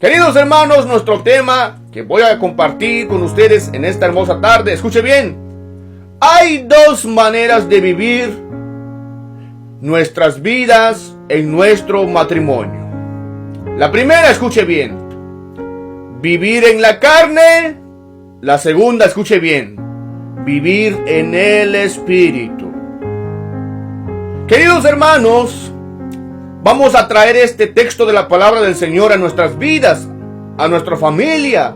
Queridos hermanos, nuestro tema que voy a compartir con ustedes en esta hermosa tarde, escuche bien. Hay dos maneras de vivir nuestras vidas en nuestro matrimonio. La primera, escuche bien, vivir en la carne. La segunda, escuche bien, vivir en el Espíritu. Queridos hermanos, vamos a traer este texto de la palabra del Señor a nuestras vidas, a nuestra familia,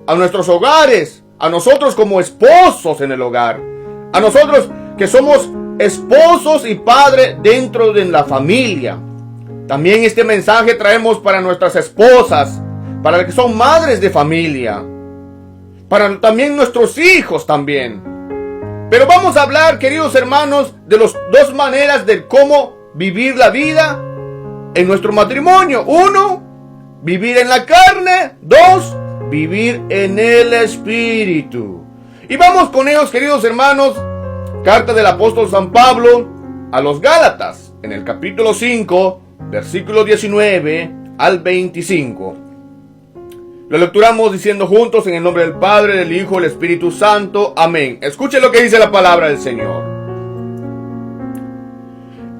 a nuestros hogares, a nosotros como esposos en el hogar, a nosotros que somos esposos y padres dentro de la familia. También este mensaje traemos para nuestras esposas, para las que son madres de familia, para también nuestros hijos también. Pero vamos a hablar, queridos hermanos, de las dos maneras de cómo vivir la vida en nuestro matrimonio. Uno, vivir en la carne. Dos, vivir en el Espíritu. Y vamos con ellos, queridos hermanos. Carta del apóstol San Pablo a los Gálatas, en el capítulo 5, versículo 19 al 25. Lo lecturamos diciendo juntos en el nombre del Padre, del Hijo, del Espíritu Santo. Amén. Escuche lo que dice la palabra del Señor.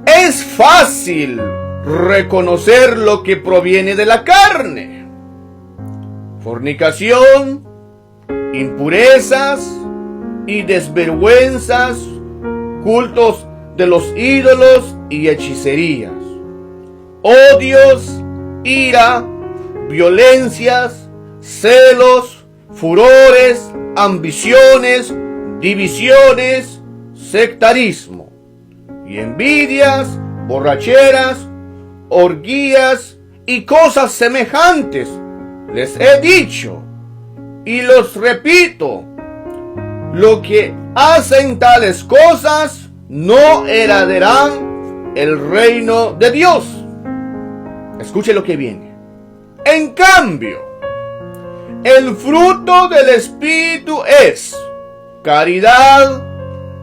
Es fácil reconocer lo que proviene de la carne: fornicación, impurezas y desvergüenzas, cultos de los ídolos y hechicerías, odios, ira, violencias, celos, furores, ambiciones, divisiones, sectarismo y envidias, borracheras, orgías y cosas semejantes. Les he dicho y los repito: lo que hacen tales cosas no heredarán el reino de Dios. Escuche lo que viene. En cambio, el fruto del Espíritu es caridad,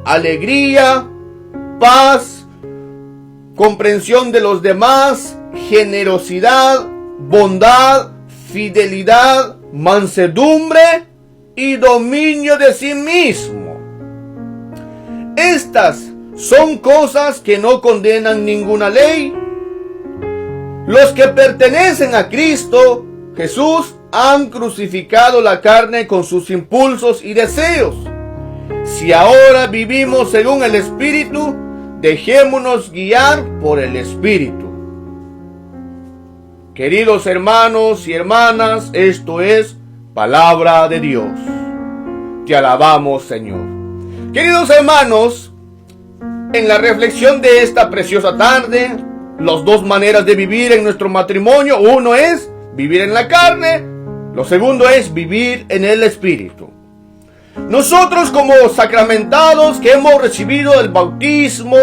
alegría, paz, comprensión de los demás, generosidad, bondad, fidelidad, mansedumbre y dominio de sí mismo. Estas son cosas que no condenan ninguna ley. Los que pertenecen a Cristo Jesús han crucificado la carne con sus impulsos y deseos. Si ahora vivimos según el Espíritu, dejémonos guiar por el Espíritu. Queridos hermanos y hermanas, esto es palabra de Dios. Te alabamos, Señor. Queridos hermanos, en la reflexión de esta preciosa tarde, las dos maneras de vivir en nuestro matrimonio: uno es vivir en la carne, lo segundo es vivir en el Espíritu. Nosotros como sacramentados que hemos recibido el bautismo,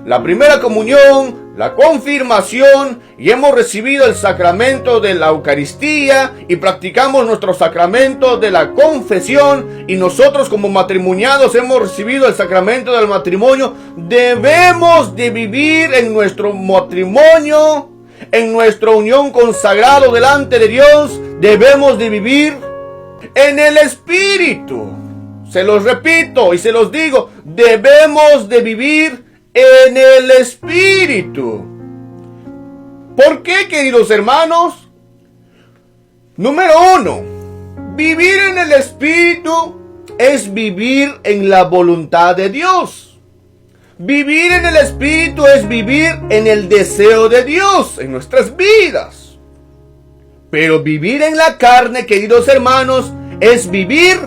la primera comunión, la confirmación y hemos recibido el sacramento de la Eucaristía y practicamos nuestro sacramento de la confesión, y nosotros como matrimoniados hemos recibido el sacramento del matrimonio, debemos de vivir en nuestro matrimonio, en nuestra unión consagrado delante de Dios, debemos de vivir en el Espíritu. Se los repito y se los digo, debemos de vivir en el Espíritu. ¿Por qué, queridos hermanos? Número uno, vivir en el Espíritu es vivir en la voluntad de Dios. Vivir en el Espíritu es vivir en el deseo de Dios en nuestras vidas. Pero vivir en la carne, queridos hermanos, es vivir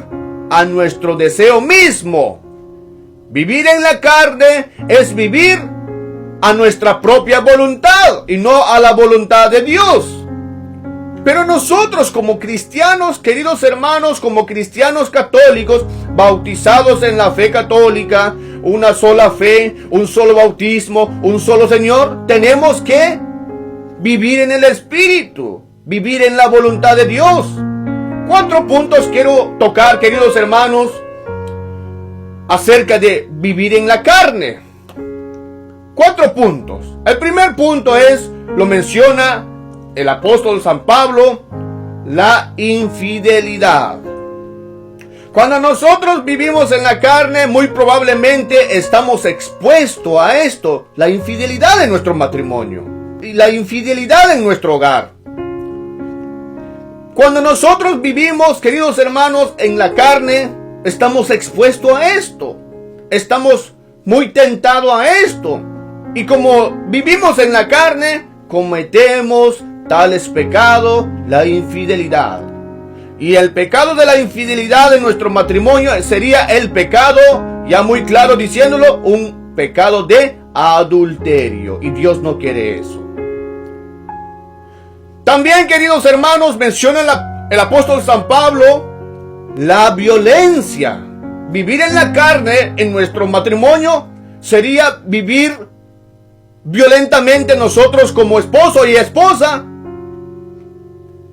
a nuestro deseo mismo. Vivir en la carne es vivir a nuestra propia voluntad y no a la voluntad de Dios. Pero nosotros como cristianos, queridos hermanos, como cristianos católicos, bautizados en la fe católica, una sola fe, un solo bautismo, un solo Señor, tenemos que vivir en el Espíritu, vivir en la voluntad de Dios. 4 puntos quiero tocar, queridos hermanos, acerca de vivir en la carne. 4 puntos. El primer punto es, lo menciona el apóstol San Pablo la infidelidad. Cuando nosotros vivimos en la carne, muy probablemente estamos expuestos a esto, la infidelidad en nuestro matrimonio y la infidelidad en nuestro hogar. Cuando nosotros vivimos, queridos hermanos, en la carne, estamos expuestos a esto. Estamos muy tentados a esto. Y como vivimos en la carne, cometemos tales pecados, la infidelidad. Y el pecado de la infidelidad en nuestro matrimonio sería el pecado, ya muy claro diciéndolo, un pecado de adulterio. Y Dios no quiere eso. También, queridos hermanos, menciona el apóstol San Pablo la violencia. Vivir en la carne en nuestro matrimonio sería vivir violentamente nosotros como esposo y esposa.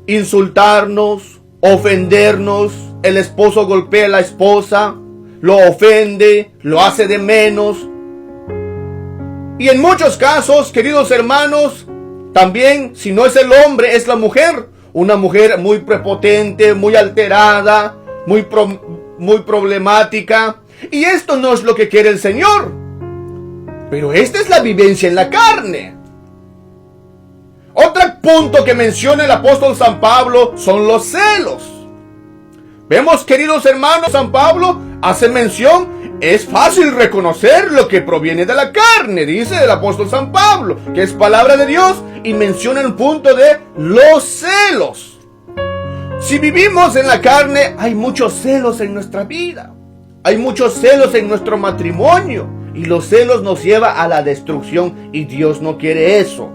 Insultarnos, ofendernos, el esposo golpea a la esposa, lo ofende, lo hace de menos. Y en muchos casos, queridos hermanos, también, si no es el hombre, es la mujer. Una mujer muy prepotente, muy alterada, muy problemática. Y esto no es lo que quiere el Señor. Pero esta es la vivencia en la carne. Otro punto que menciona el apóstol San Pablo son los celos. Vemos, queridos hermanos, San Pablo hace mención. Es fácil reconocer lo que proviene de la carne, dice el apóstol San Pablo, que es palabra de Dios, y menciona el punto de los celos. Si vivimos en la carne, hay muchos celos en nuestra vida. Hay muchos celos en nuestro matrimonio. Y los celos nos llevan a la destrucción, y Dios no quiere eso.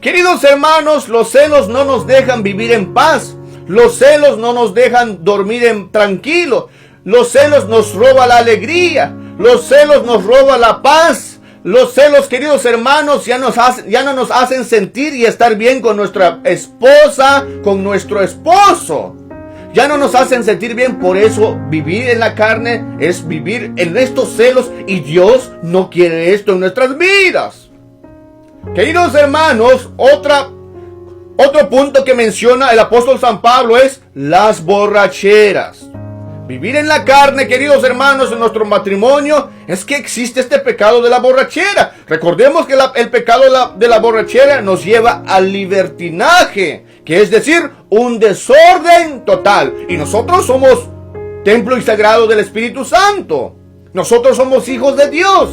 Queridos hermanos, los celos no nos dejan vivir en paz. Los celos no nos dejan dormir tranquilo. Los celos nos roban la alegría. Los celos nos roban la paz. Los celos, queridos hermanos, ya no nos hacen sentir y estar bien con nuestra esposa, con nuestro esposo. Ya no nos hacen sentir bien. Por eso vivir en la carne es vivir en estos celos. Y Dios no quiere esto en nuestras vidas. Queridos hermanos, otro punto que menciona el apóstol San Pablo es las borracheras. Vivir en la carne, queridos hermanos, en nuestro matrimonio, es que existe este pecado de la borrachera. Recordemos que el pecado de la borrachera nos lleva al libertinaje, que es decir, un desorden total. Y nosotros somos templo y sagrado del Espíritu Santo. Nosotros somos hijos de Dios.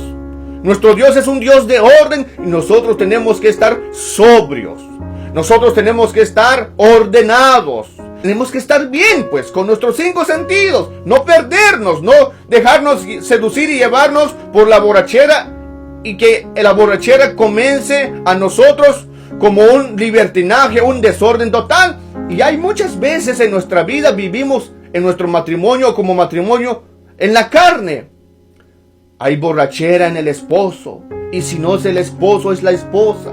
Nuestro Dios es un Dios de orden y nosotros tenemos que estar sobrios. Nosotros tenemos que estar ordenados. Tenemos que estar bien, pues, con nuestros 5 sentidos. No perdernos, no dejarnos seducir y llevarnos por la borrachera. Y que la borrachera comience a nosotros como un libertinaje, un desorden total. Y hay muchas veces en nuestra vida vivimos en nuestro matrimonio como matrimonio en la carne. Hay borrachera en el esposo. Y si no es el esposo, es la esposa.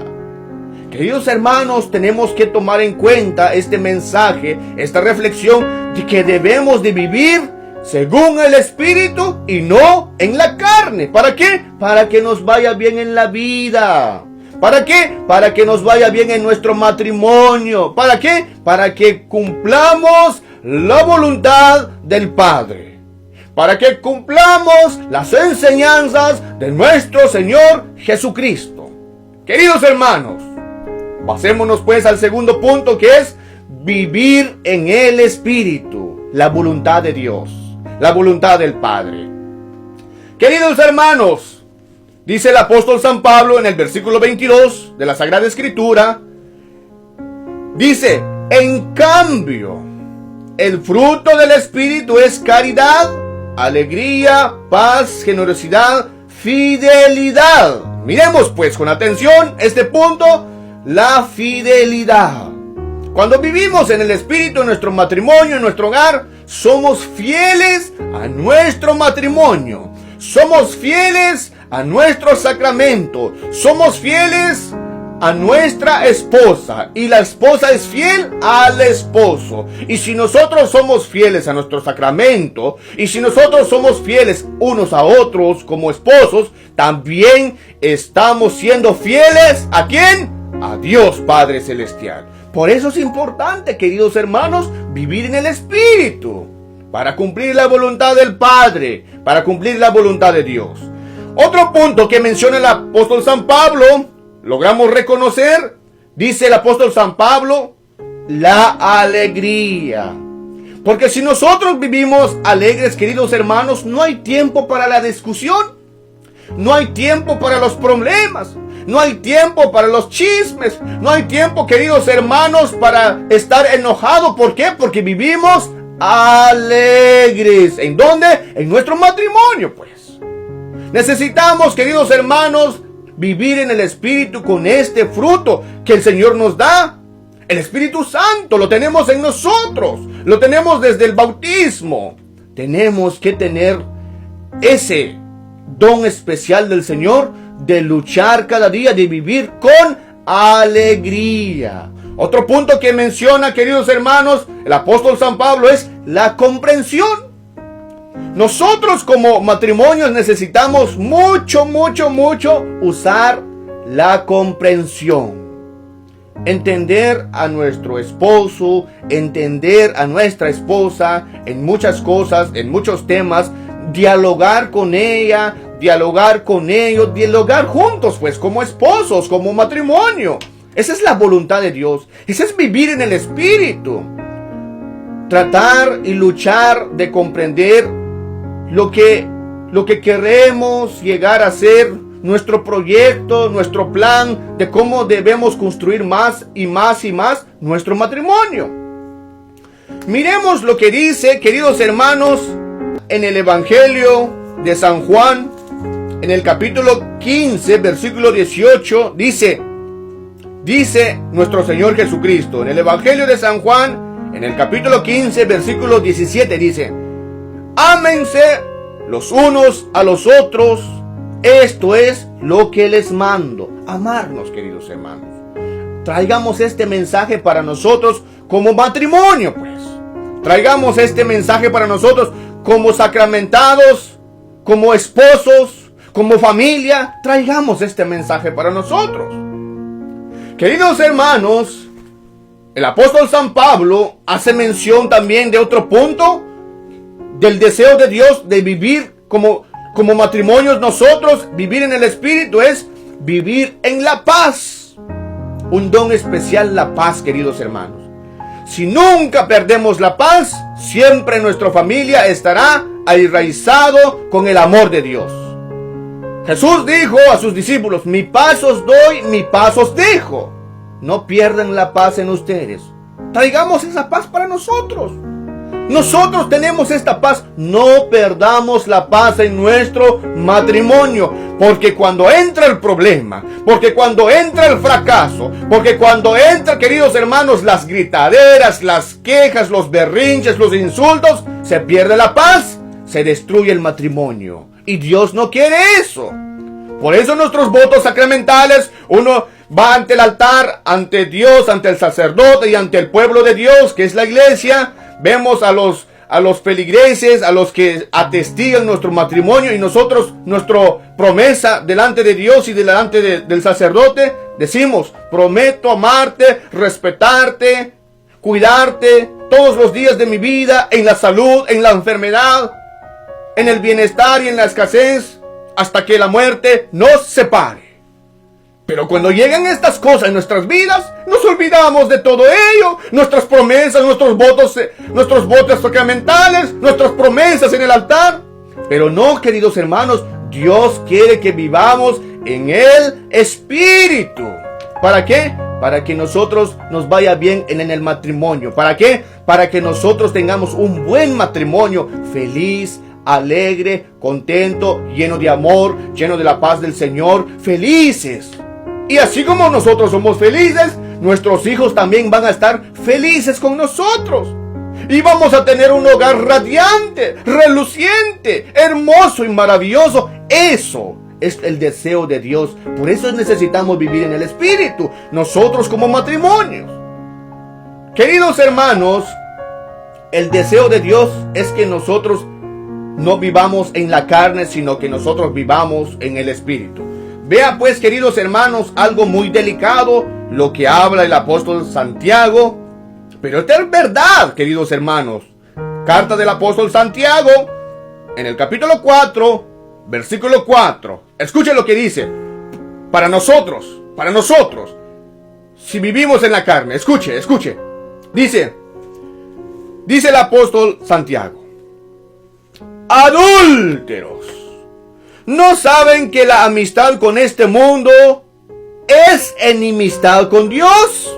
Queridos hermanos, tenemos que tomar en cuenta este mensaje, esta reflexión de que debemos de vivir según el Espíritu y no en la carne. ¿Para qué? Para que nos vaya bien en la vida. ¿Para qué? Para que nos vaya bien en nuestro matrimonio. ¿Para qué? Para que cumplamos la voluntad del Padre. Para que cumplamos las enseñanzas de nuestro Señor Jesucristo. Queridos hermanos, pasémonos pues al segundo punto, que es vivir en el Espíritu, la voluntad de Dios, la voluntad del Padre. Queridos hermanos, dice el apóstol San Pablo en el versículo 22 de la Sagrada Escritura, dice, en cambio, el fruto del Espíritu es caridad, alegría, paz, generosidad, fidelidad. Miremos pues con atención este punto. La fidelidad. Cuando vivimos en el Espíritu, en nuestro matrimonio, en nuestro hogar, somos fieles a nuestro matrimonio. Somos fieles a nuestro sacramento. Somos fieles a nuestra esposa. Y la esposa es fiel al esposo. Y si nosotros somos fieles a nuestro sacramento, y si nosotros somos fieles unos a otros como esposos, también estamos siendo fieles ¿a quién? A Dios Padre Celestial. Por eso es importante, queridos hermanos, vivir en el Espíritu, para cumplir la voluntad del Padre, para cumplir la voluntad de Dios. Otro punto que menciona el apóstol San Pablo, logramos reconocer, dice el apóstol San Pablo, la alegría. Porque si nosotros vivimos alegres, queridos hermanos, no hay tiempo para la discusión, no hay tiempo para los problemas, no hay tiempo para los chismes, no hay tiempo, queridos hermanos, para estar enojados. ¿Por qué? Porque vivimos alegres. ¿En dónde? En nuestro matrimonio, pues. Necesitamos, queridos hermanos, vivir en el Espíritu con este fruto que el Señor nos da. El Espíritu Santo lo tenemos en nosotros, lo tenemos desde el bautismo. Tenemos que tener ese don especial del Señor de luchar cada día, de vivir con alegría. Otro punto que menciona, queridos hermanos, el apóstol San Pablo es la comprensión. Nosotros como matrimonios necesitamos mucho usar la comprensión. Entender a nuestro esposo, entender a nuestra esposa en muchas cosas, en muchos temas, dialogar con ella, dialogar con ellos, dialogar juntos, pues, como esposos, como matrimonio. Esa es la voluntad de Dios. Ese es vivir en el Espíritu. Tratar y luchar de comprender lo que queremos llegar a ser, nuestro proyecto, nuestro plan de cómo debemos construir más y más nuestro matrimonio. Miremos lo que dice, queridos hermanos, en el Evangelio de San Juan, en el capítulo 15, versículo 18, dice nuestro Señor Jesucristo, en el Evangelio de San Juan, en el capítulo 15, versículo 17, dice: ámense los unos a los otros, esto es lo que les mando. Amarnos, queridos hermanos. Traigamos este mensaje para nosotros como matrimonio, pues. Traigamos este mensaje para nosotros como sacramentados, como esposos, como familia. Traigamos este mensaje para nosotros. Queridos hermanos, el apóstol San Pablo hace mención también de otro punto, del deseo de Dios de vivir como matrimonios nosotros. Vivir en el Espíritu es vivir en la paz. Un don especial, la paz, queridos hermanos. Si nunca perdemos la paz, siempre nuestra familia estará enraizado con el amor de Dios. Jesús dijo a sus discípulos: mi paz os doy, mi paz os dejo. No pierdan la paz en ustedes. Traigamos esa paz para nosotros. Nosotros tenemos esta paz. No perdamos la paz en nuestro matrimonio. Porque cuando entra el problema, porque cuando entra el fracaso, porque cuando entra, queridos hermanos, las gritaderas, las quejas, los berrinches, los insultos, se pierde la paz, se destruye el matrimonio. Y Dios no quiere eso. Por eso nuestros votos sacramentales, uno va ante el altar, ante Dios, ante el sacerdote y ante el pueblo de Dios, que es la iglesia. Vemos a los feligreses, a los que atestigan nuestro matrimonio, y nosotros, nuestra promesa delante de Dios y delante del sacerdote, decimos: prometo amarte, respetarte, cuidarte todos los días de mi vida, en la salud, en la enfermedad, en el bienestar y en la escasez, hasta que la muerte nos separe. Pero cuando llegan estas cosas en nuestras vidas, nos olvidamos de todo ello. Nuestras promesas, nuestros votos sacramentales, nuestras promesas en el altar. Pero no, queridos hermanos, Dios quiere que vivamos en el Espíritu. ¿Para qué? Para que nosotros nos vaya bien en el matrimonio. ¿Para qué? Para que nosotros tengamos un buen matrimonio, feliz, alegre, contento, lleno de amor, lleno de la paz del Señor, felices. Y así como nosotros somos felices, nuestros hijos también van a estar felices con nosotros. Y vamos a tener un hogar radiante, reluciente, hermoso y maravilloso. Eso es el deseo de Dios. Por eso necesitamos vivir en el Espíritu, nosotros como matrimonios. Queridos hermanos, el deseo de Dios es que nosotros no vivamos en la carne, sino que nosotros vivamos en el Espíritu. Vea pues, queridos hermanos, algo muy delicado lo que habla el apóstol Santiago, pero esta es verdad, queridos hermanos. Carta del apóstol Santiago, en el capítulo 4, versículo 4. Escuchen lo que dice. Para nosotros, si vivimos en la carne, escuche. Dice el apóstol Santiago: adúlteros, ¿no saben que la amistad con este mundo es enemistad con Dios?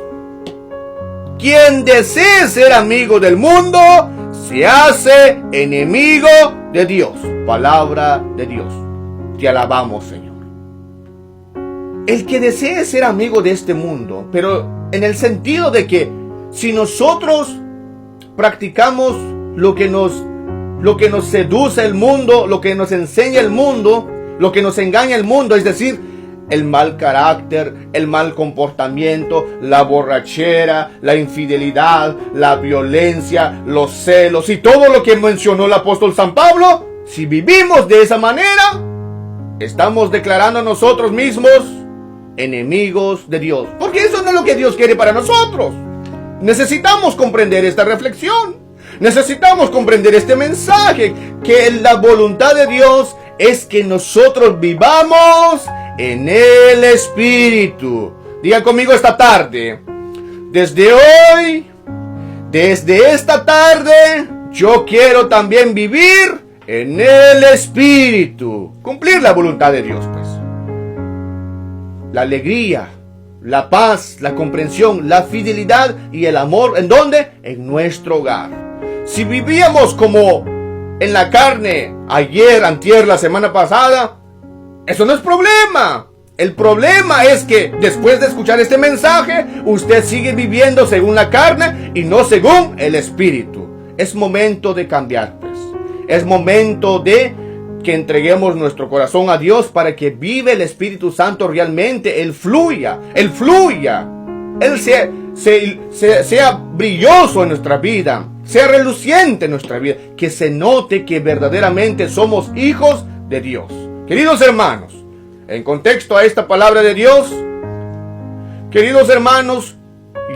Quien desee ser amigo del mundo se hace enemigo de Dios. Palabra de Dios. Te alabamos, Señor. El que desee ser amigo de este mundo, pero en el sentido de que si nosotros practicamos lo que nos seduce el mundo, lo que nos enseña el mundo, lo que nos engaña el mundo, es decir, el mal carácter, el mal comportamiento, la borrachera, la infidelidad, la violencia, los celos y todo lo que mencionó el apóstol San Pablo, si vivimos de esa manera, estamos declarando a nosotros mismos enemigos de Dios. Porque eso no es lo que Dios quiere para nosotros. Necesitamos comprender esta reflexión. Necesitamos comprender este mensaje, que la voluntad de Dios es que nosotros vivamos en el Espíritu. Diga conmigo esta tarde: desde hoy, desde esta tarde, yo quiero también vivir en el Espíritu. Cumplir la voluntad de Dios, pues. La alegría, la paz, la comprensión, la fidelidad y el amor, ¿en dónde? En nuestro hogar. Si vivíamos como en la carne ayer, antier, la semana pasada, eso no es problema. El problema es que después de escuchar este mensaje, usted sigue viviendo según la carne y no según el Espíritu. Es momento de cambiar, pues. Es momento de que entreguemos nuestro corazón a Dios para que vive el Espíritu Santo realmente. Él fluya. Él sea brilloso en nuestra vida, sea reluciente en nuestra vida, que se note que verdaderamente somos hijos de Dios. Queridos hermanos, en contexto a esta palabra de Dios, queridos hermanos,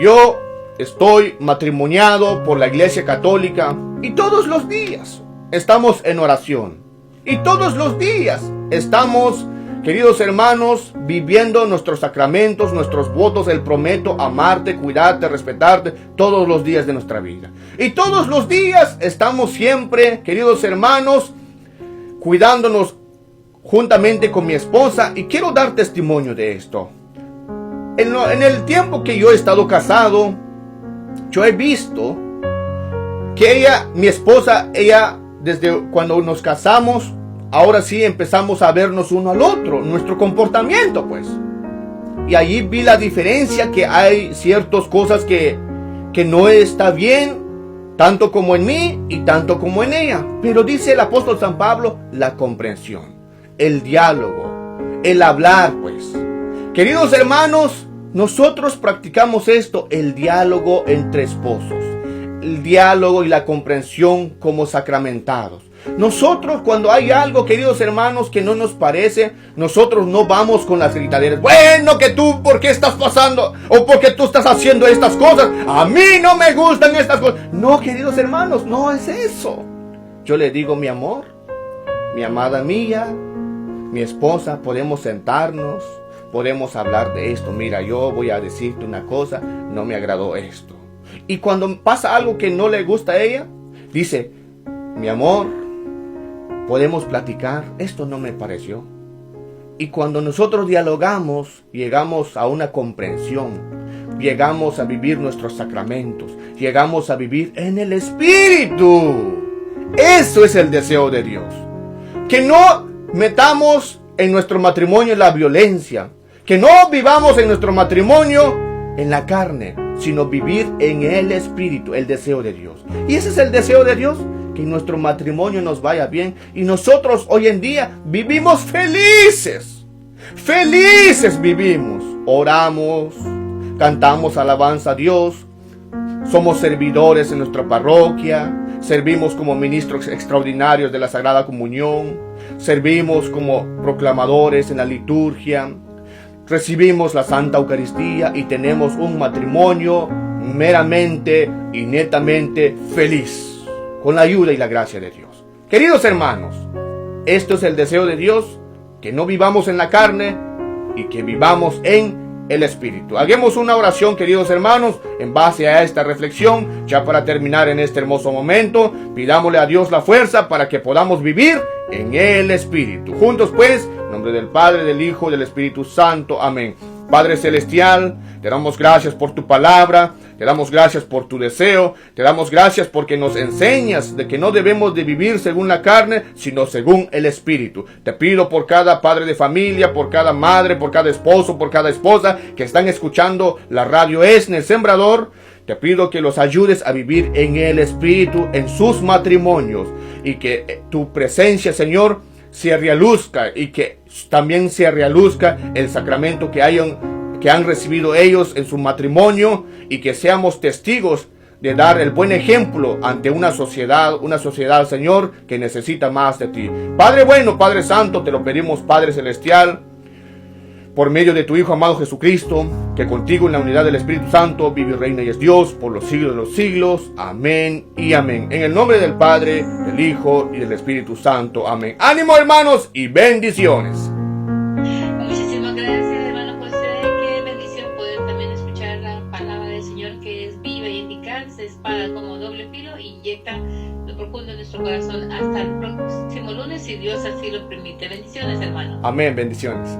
yo estoy matrimoniado por la Iglesia Católica y todos los días estamos en oración. Y todos los días estamos, queridos hermanos, viviendo nuestros sacramentos, nuestros votos, el prometo amarte, cuidarte, respetarte, todos los días de nuestra vida. Y todos los días estamos siempre, queridos hermanos, cuidándonos juntamente con mi esposa. Y quiero dar testimonio de esto. En el tiempo que yo he estado casado, yo he visto que mi esposa, desde cuando nos casamos, ahora sí empezamos a vernos uno al otro, nuestro comportamiento, pues. Y allí vi la diferencia, que hay ciertas cosas que no está bien, tanto como en mí y tanto como en ella. Pero dice el apóstol San Pablo, la comprensión, el diálogo, el hablar, pues. Queridos hermanos, nosotros practicamos esto, el diálogo entre esposos, el diálogo y la comprensión como sacramentados. Nosotros, cuando hay algo, queridos hermanos, que no nos parece, nosotros no vamos con las gritaderas. Bueno, que tú, ¿por qué estás pasando? O ¿por qué tú estás haciendo estas cosas? A mí no me gustan estas cosas. No, queridos hermanos, no es eso. Yo le digo, mi amor, mi amada mía, mi esposa, podemos sentarnos, podemos hablar de esto. Mira, yo voy a decirte una cosa, no me agradó esto. Y cuando pasa algo que no le gusta a ella, dice, mi amor, podemos platicar, esto no me pareció. Y cuando nosotros dialogamos, llegamos a una comprensión, llegamos a vivir nuestros sacramentos, llegamos a vivir en el Espíritu. Eso es el deseo de Dios. Que no metamos en nuestro matrimonio la violencia, que no vivamos en nuestro matrimonio en la carne, sino vivir en el Espíritu, el deseo de Dios. Y ese es el deseo de Dios, que nuestro matrimonio nos vaya bien. Y nosotros hoy en día vivimos felices. Felices vivimos. Oramos, cantamos alabanza a Dios, somos servidores en nuestra parroquia, servimos como ministros extraordinarios de la Sagrada Comunión, servimos como proclamadores en la liturgia. recibimos la Santa Eucaristía y tenemos un matrimonio meramente y netamente feliz, con la ayuda y la gracia de Dios. Queridos hermanos, esto es el deseo de Dios, que no vivamos en la carne y que vivamos en el Espíritu. Hagamos una oración, queridos hermanos, en base a esta reflexión, ya para terminar en este hermoso momento. Pidámosle a Dios la fuerza para que podamos vivir en el Espíritu. Juntos pues, en nombre del Padre, del Hijo y del Espíritu Santo. Amén. Padre Celestial, te damos gracias por tu palabra, te damos gracias por tu deseo, te damos gracias porque nos enseñas de que no debemos de vivir según la carne, sino según el Espíritu. Te pido por cada padre de familia, por cada madre, por cada esposo, por cada esposa que están escuchando la radio ESNE, el Sembrador. Te pido que los ayudes a vivir en el Espíritu, en sus matrimonios, y que tu presencia, Señor, se realuzca, y que también se realuzca el sacramento que han recibido ellos en su matrimonio, y que seamos testigos de dar el buen ejemplo ante una sociedad, Señor, que necesita más de ti. Padre bueno, Padre Santo, te lo pedimos, Padre Celestial, por medio de tu Hijo amado Jesucristo, que contigo en la unidad del Espíritu Santo vive y reina y es Dios por los siglos de los siglos. Amén y amén. En el nombre del Padre, del Hijo y del Espíritu Santo. Amén. Ánimo, hermanos, y bendiciones. Muchísimas gracias, hermano José. Qué bendición poder también escuchar la palabra del Señor, que es viva y eficaz, espada como doble filo, y inyecta lo profundo de nuestro corazón. Hasta el próximo lunes, si Dios así lo permite. Bendiciones, hermano. Amén, bendiciones.